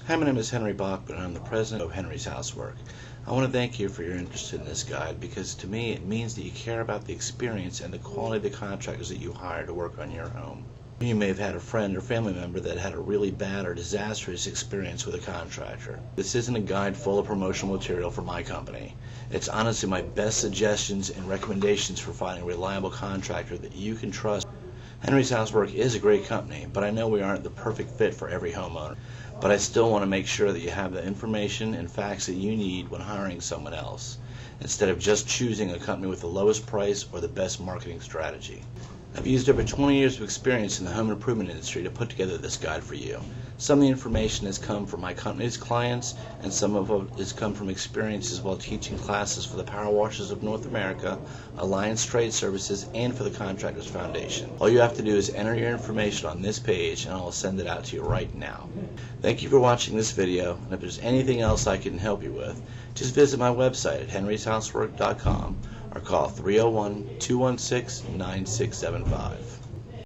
Hi, my name is Henry Bachman, and I'm the president of Henry's Housework. I want to thank you for your interest in this guide because to me it means that you care about the experience and the quality of the contractors that you hire to work on your home. You may have had a friend or family member that had a really bad or disastrous experience with a contractor. This isn't a guide full of promotional material for my company. It's honestly my best suggestions and recommendations for finding a reliable contractor that you can trust. Henry's Housework is a great company, but I know we aren't the perfect fit for every homeowner. But I still want to make sure that you have the information and facts that you need when hiring someone else, instead of just choosing a company with the lowest price or the best marketing strategy. I've used over 20 years of experience in the home improvement industry to put together this guide for you. Some of the information has come from my company's clients, and some of it has come from experiences while teaching classes for the Power Washers of North America, Alliance Trade Services, and for the Contractors Foundation. All you have to do is enter your information on this page, and I'll send it out to you right now. Thank you for watching this video, and if there's anything else I can help you with, just visit my website at henryshousework.com or call 301-216-9675.